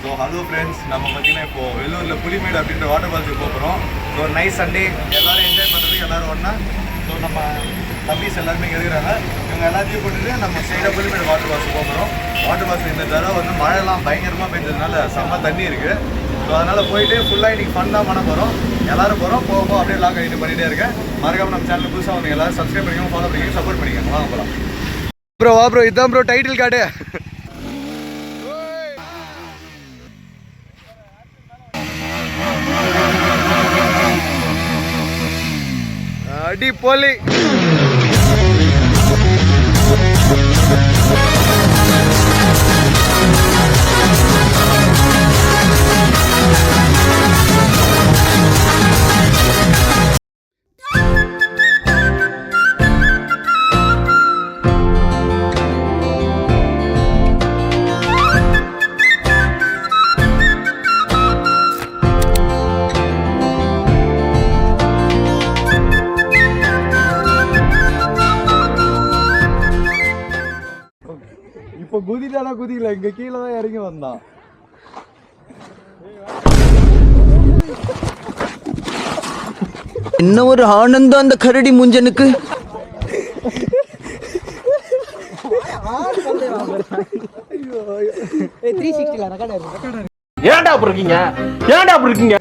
So hello friends, நம்ம பார்த்தீங்கன்னா இப்போ வெள்ளூரில் புலிமேடு அப்படின்ற வாட்டர் ஃபால்ஸுக்கு போகிறோம். ஸோ ஒரு நைஸ் சண்டே, எல்லோரும் என்ஜாய் பண்ணுறதுக்கு எல்லோரும் ஒன்றா. ஸோ நம்ம தம்பிஸ் எல்லாருமே இருக்கிறாங்க. இவங்க எல்லாத்தையும் போட்டுட்டு நம்ம சைடாக புலிமேடு வாட்டர் ஃபால்ஸுக்கு போகிறோம். வாட்டர் ஃபால்ஸ் இந்த தடவை வந்து மழைலாம் பயங்கரமாக பெஞ்சதுனால செம்ம தண்ணி இருக்குது. ஸோ அதனால் போயிட்டு ஃபுல்லாக இன்றைக்கி ஃபன் தான் பண்ண போகிறோம். எல்லோரும் போகிறோம், போகும்போது அப்படியே லாக் ஆகிட்டு பண்ணிகிட்டே இருக்கேன். மறக்காமல் நம்ம சேனல் புதுசாக வந்து எல்லோரும் சப்ஸ்கிரைப் பண்ணிக்கோங்க, ஃபாலோ பண்ணிக்கோங்க, சப்போர்ட் பண்ணிக்கோங்க. வாங்க போகலாம். ப்ரோ வா ப்ரோ, இதுதான் ப்ரோ டைட்டில் கார்டு. அடி போலி. இப்போ குதிட்டானா குதிக்கல, இங்க கீழே தான் இறங்கி வந்தான். என்ன ஒரு ஆனந்தம் அந்த கரடி முஞ்சனுக்கு. ஏன்டா அப்படி இருக்கீங்க, ஏன்டா அப்படி இருக்கீங்க?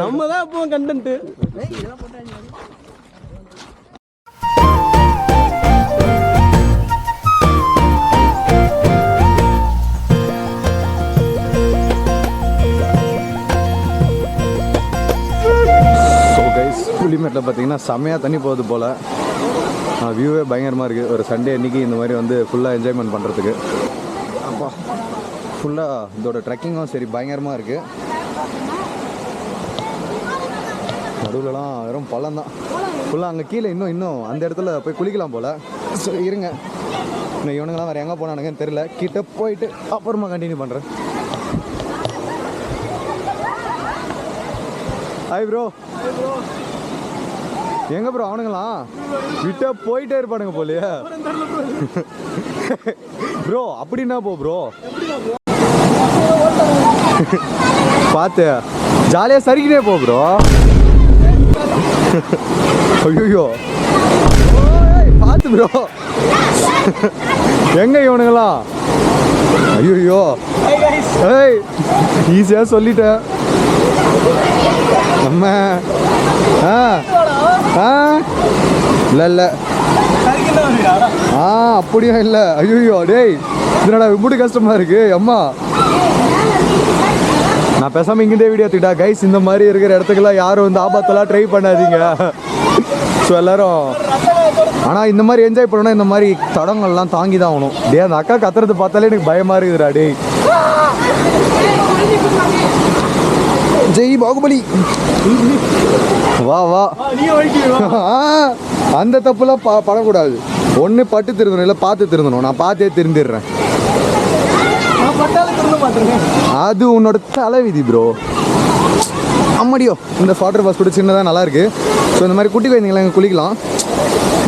நம்ம தான் இப்போ கண்டென்ட். புலிமேட்டில் பார்த்தீங்கன்னா செம்மையாக தண்ணி போகுது போல். வியூவே பயங்கரமாக இருக்குது. ஒரு சண்டே அன்றைக்கி இந்த மாதிரி வந்து ஃபுல்லாக என்ஜாய்மெண்ட் பண்ணுறதுக்கு. அப்பா ஃபுல்லாக இதோட ட்ரெக்கிங்கும் சரி பயங்கரமாக இருக்குது. நடுவில்லாம் வெறும் பள்ளம் தான் ஃபுல்லாக. அங்கே கீழே இன்னும் அந்த இடத்துல போய் குளிக்கலாம் போல். சரி இருங்க, இன்னும் இவனுங்களாம் வேறு எங்கே போனானுங்கன்னு தெரில. கிட்ட போயிட்டு அப்புறமா கண்டினியூ பண்ணுறேன். Hi bro. எங்க ப்ரோ அவனுங்களாம் விட்டா போயிட்டே இருப்பானுங்க போலியே ப்ரோ. அப்படின்னா போ ப்ரோ, பார்த்து ஜாலியாக சரிக்கிட்டே போ ப்ரோ. ஐயோ பார்த்து ப்ரோ. எங்க இவனுங்களாம்? ஐயோ ஏய் ஈஸியாக சொல்லிட்டேன் நம்ம. இல்லை அப்படியும் இல்லை. ஐயோ டேய், இதனடா இப்படி கஷ்டமா இருக்கு அம்மா. நான் பேசாமல் இங்கிட்டே வீடியோ எடுத்துக்கிட்டா. கைஸ், இந்த மாதிரி இருக்கிற இடத்துக்கெல்லாம் யாரும் வந்து ஆபத்தெல்லாம் ட்ரை பண்ணாதீங்க. ஸோ எல்லாரும் ஆனால் இந்த மாதிரி என்ஜாய் பண்ணணும். இந்த மாதிரி தடங்கள்லாம் தாங்கி தான் ஆகணும். டே அந்த அக்கா கத்துறது பார்த்தாலே எனக்கு பயமாக இருக்குதுடா. டே ஜெய் பாகுபலி, வா வா. அந்த தப்புலாம் படக்கூடாது. ஒன்று பட்டு திருந்தணும், இல்லை பார்த்து திருந்தணும். நான் பார்த்தே திருந்திடுறேன். அது உன்னோட தலைவிதி ப்ரோ. அம்மாடியோ, இந்த வாட்டர் ஃபால்ஸ் கூட சின்னதாக நல்லாயிருக்கு. ஸோ இந்த மாதிரி குட்டி குழந்தைங்களாம் இங்கே குளிக்கலாம்.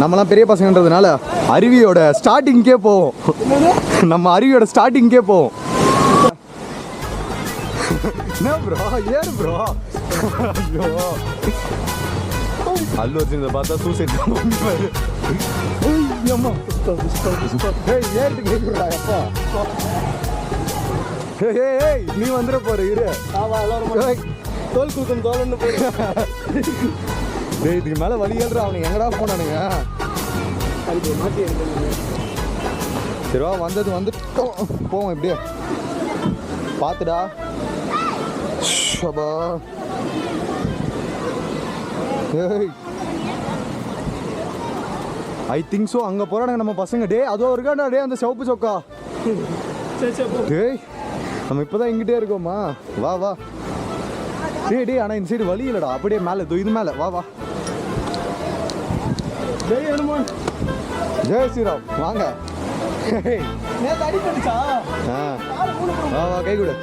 நம்மலாம் பெரிய பசங்கன்றதுனால அருவியோட ஸ்டார்டிங்கே போவோம். நம்ம அருவியோட ஸ்டார்டிங்கே போவோம். என்ன ப்ரோ, ஏன் ப்ரோ? ஐயோ அல்லு வச்சு பார்த்தா சூசைட் பண்ணுவாரு. நீ வந்துட போற இரு. தோல் குடுக்கும் தோல்னு போய் இதுக்கு மேல வழி ஏழ்ற. அவனுக்கு எங்கடா போனானுங்க? சரிவா, வந்தது வந்துட்டோம், போவோம். இப்படியே பார்த்துடா. ஐ திங்க் ஸோ அங்கே போகிறானுங்க நம்ம பசங்க. டே அதோ இருக்காண்டா, டே அந்த சிவப்பு சொக்கா. டேய் நம்ம இப்போ தான் இங்கிட்டே இருக்கோமா? வா வா. டே ஆனால் இந்த சைடு வழி இல்லைடா. அப்படியே மேலே இது மேலே வா வா. ஜெய் ஹனுமான், ஜெய் ஸ்ரீராம். வாங்க. வா வா, கை கொடு,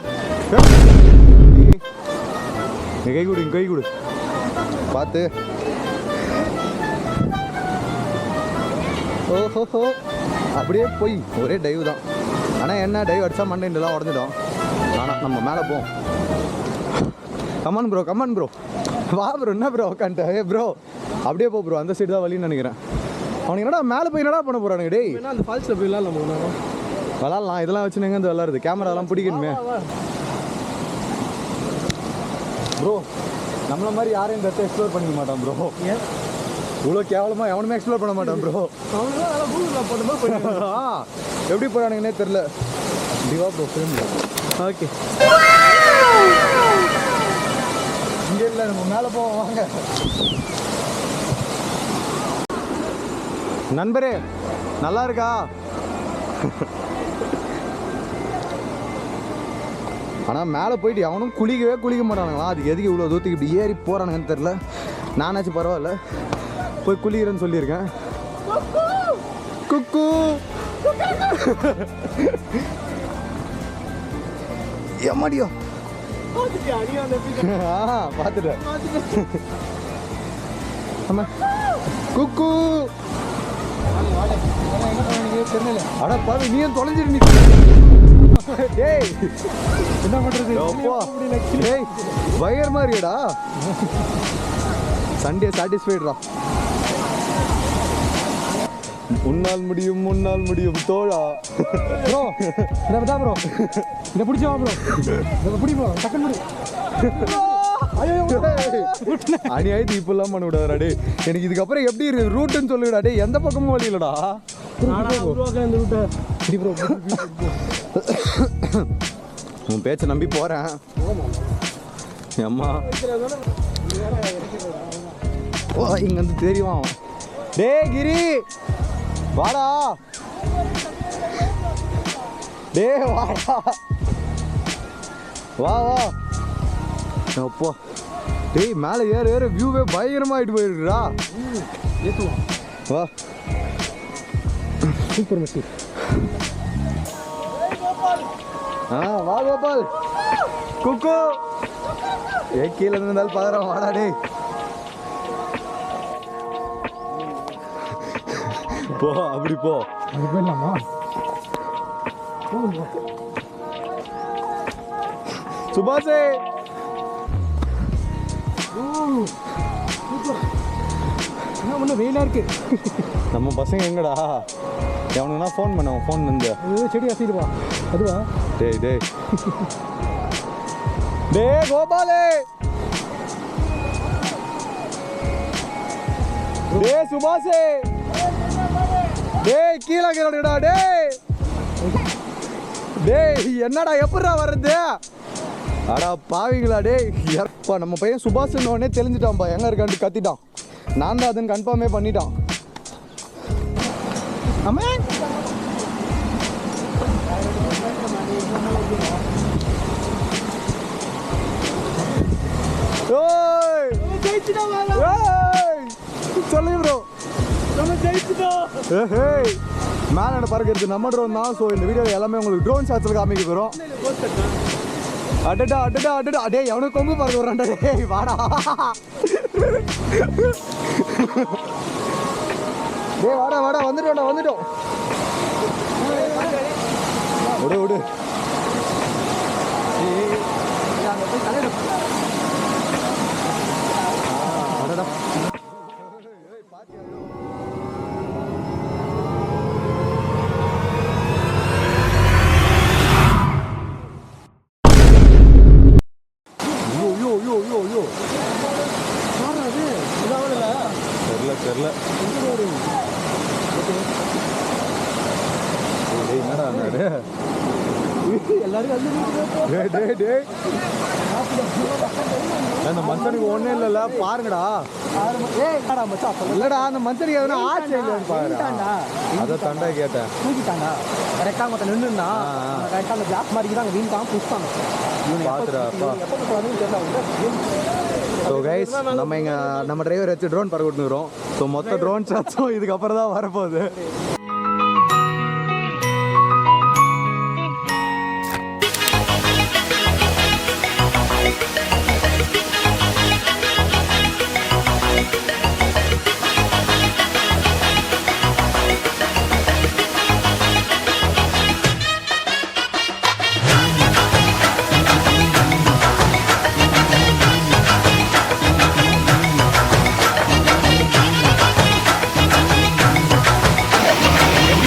கை கொடு, கை கொடு. பார்த்து ஓஹோஹோ அப்படியே போய் ஒரே டைவ் தான். ஆனால் என்ன டைவ் அடித்தா மண்டைலாம் உடஞ்சிடும். ஆனால் நம்ம மேலே போவோம். கமான் ப்ரோ வா ப்ரோ. என்ன ப்ரோ உட்காந்துட்டேன் ப்ரோ? அப்படியே போ ப்ரோ, அந்த சைடு தான் வழின்னு நினைக்கிறேன். அவனுக்கு என்னடா மேலே போய் என்னடா பண்ண போகிறானுங்க? டேய் அந்த ஃபால்ஸில் போயிடலாம் நம்ம விளாட்லாம். இதெல்லாம் வச்சு எங்கே வந்து விளாடுறது? கேமராலாம் பிடிக்கணுமே ப்ரோ. நம்மள மாதிரி யாரும் இந்த இடத்த எக்ஸ்ப்ளோர் பண்ணிக்க மாட்டான் ப்ரோ. இவ்வளோ கேவலமாக எவனுமே எக்ஸ்ப்ளோர் பண்ண மாட்டான் ப்ரோ. எப்படி போகிறானுங்கன்னே தெரில. டிவா ப்ரோ ஃப்ரெண்ட். ஓகே இங்கே இல்லை, நம்ம மேலே போவோம் வாங்க. நண்பரே நல்லா இருக்கா? ஆனால் மேலே போயிட்டு அவனும் குளிக்க மாட்டானுங்களா? அதுக்கு எதுக்கு இவ்வளோ தூரத்துக்கு இப்படி ஏறி போகிறானுங்கன்னு தெரில. நானாச்சும் பரவாயில்ல போய் குளிக்கிறேன்னு சொல்லியிருக்கேன். குக்கு எம்மாடியோ பார்த்துட்டேன். குக்கு அட பாரு, நீ ஏன் தொலைஞ்சிரு? டேய் என்ன பண்றது? டேய் பயங்கரமா இருக்கடா. சண்டே சாட்டிஸ்ஃபைடுடா. உன்னால் முடியும் தோழா. ப்ரோ இதான் ப்ரோ, இதை பிடிச்சா ப்ரோ, இதை பிடி ப்ரோ, டக்குன்னு அநியாயத்து இப்பெல்லாம் பண்ண விடாதா டே. எனக்கு இதுக்கப்புறம் எப்படி இருக்கு ரூட்டுன்னு சொல்லிவிடா டே. எந்த பக்கமும் வழி இல்லடா. உன் பேச்சை நம்பி போறேன். அம்மா ஓ இங்க வந்து தெரியும். டே கிரி வாடா. டே வாடா, வா அப்போ. டேய் மேலே ஏற வியூவே பயங்கரமாகிட்டு போயிருக்குடா. வா சூப்பர் மிஸ். வா கோபால். குக்கு கீழே இருந்தாலும் பாக்குறோம். வாடா டே போ, அப்படி போ. போயிடலாமா? சுபாஷே ஒன்றும் வெயிலாக இருக்கு. நம்ம பசங்க எங்கடா? எவனுக்குன்னா ஃபோன் பண்ண ஃபோன் வந்து செடி அசைடுவா அதுவா? டேய் கோபாலே. டேய் சுபாஷே. டேய் கீழே கிடடா. டேய் என்னடா எப்படிடா வர்றது? அடா பாவிங்களா டேய். எப்பா நம்ம பையன் சுபாஷ்னு உடனே தெரிஞ்சிட்டான்ப்பா எங்கே இருக்கான்ட்டு கத்திட்டான். நான் தான் அதுன்னு கன்ஃபார்மே பண்ணிட்டான். ஆமா சொல்லு ப்ரோ, நம்ம ஜெயிச்சிட்டோம். மேலே பறக்கிறது நம்ம ட்ரோன் தான். ஸோ இந்த வீடியோ எல்லாமே உங்களுக்கு ட்ரோன் ஷாட்ஸில் காமிக்க போகிறோம். அடடா டே எவனுக்கு கொம்பு பறக்க வரான்டா. டேய் வாடா. டேய் வாடா வந்துட்டோம். விடு அடடா. தெரியல என்னடா அந்த மனுஷனுக்கு ஒன்றும் இல்லைல்ல பாருங்கடா. இல்லடா அந்த மனுஷனுக்கு எதுனா ஆச்சு இல்லைன்னு பாருடா. அதை தண்டா கேட்டேன். தூக்கிட்டாண்டா கரெக்டாக மொத்தம் நின்றுனா கரெக்டாக அந்த பிளாக் மாதிரி தான் வீண்காம புஷ்டாங்க. பார்த்துடாப்பா. ஸோ கைஸ் நம்ம டிரைவர் வச்சு ட்ரோன் பறக்க விட்டுருக்கிறோம். ஸோ மொத்த ட்ரோன் ஷாட்ஸும் இதுக்கப்புறம் தான் வரப்போகுது.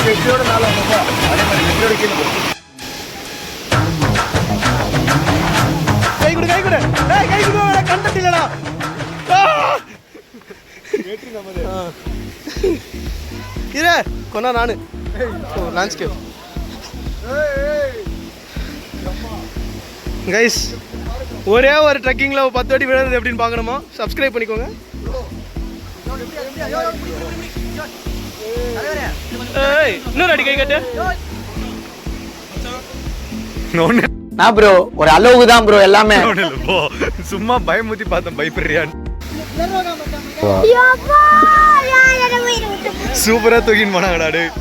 வெற்றியோட மேலே வந்தப்பா அதே மாதிரி வெற்றியோட கீழே போ. கை கொடு கை கொடு டேய் கை கொடு கண்டக்ட் இல்லடா வெற்றி நமது. இரு கொண்டா நானு லான்ஸ்கேப் கைஸ் ஒரே ஒரு ட்ரெக்கிங்கில் 10 வாட்டி விழுறது எப்படின்னு பார்க்கணுமா? சப்ஸ்கிரைப் பண்ணிக்கோங்க. இன்னொரு அடி கை கட்டு. நான் ப்ரோ ஒரு அளவுக்கு தான் ப்ரோ எல்லாமே. சும்மா பயமுத்தி பார்த்தேன் பயப்படுறியான்னு. சூப்பரா தூக்கின்னு போனாங்கடா டேய்.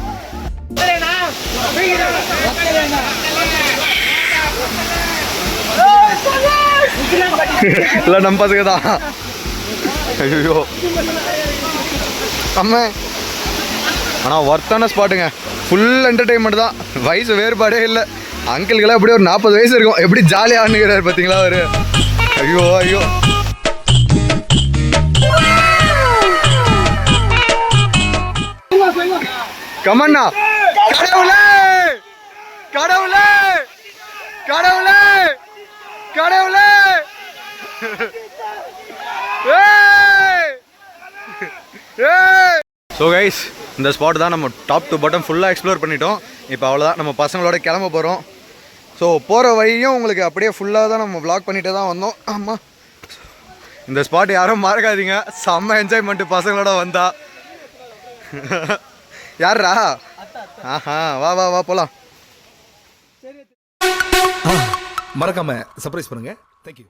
இல்லை நம்ம பசங்க தான். ஐயோ அம்மா ஆனால் ஒர்த்தான ஸ்பாட்டுங்க. ஃபுல் என்டர்டெயின்மெண்ட் தான். வயசு வேறுபாடே இல்லை. அங்கிள்கெல்லாம் எப்படியும் ஒரு 40 வயசு இருக்கும். எப்படி ஜாலியாக ஆடுங்கிறாரு பார்த்தீங்களா அவரு. ஐயோ ஐயோ கமண்ணா கடவுளே கடவுளே கடவுளே கடவுளே. ஸோ கைஸ் இந்த ஸ்பாட் தான் நம்ம டாப் டு பாட்டம் ஃபுல்லாக எக்ஸ்ப்ளோர் பண்ணிட்டோம். இப்போ அவ்வளோதான், நம்ம பசங்களோட கிளம்ப போகிறோம். ஸோ போகிற வழியும் உங்களுக்கு அப்படியே ஃபுல்லாக தான் நம்ம vlog பண்ணிகிட்டே தான் வந்தோம். ஆமாம், இந்த ஸ்பாட் யாரும் மறக்காதீங்க. செம்ம என்ஜாய்மெண்ட்டு பசங்களோட வந்தா. யாரா? ஆஹா வா வா வா போகலாம். மறக்காம சர்ப்ரைஸ் பண்ணுங்க. தேங்க்யூ.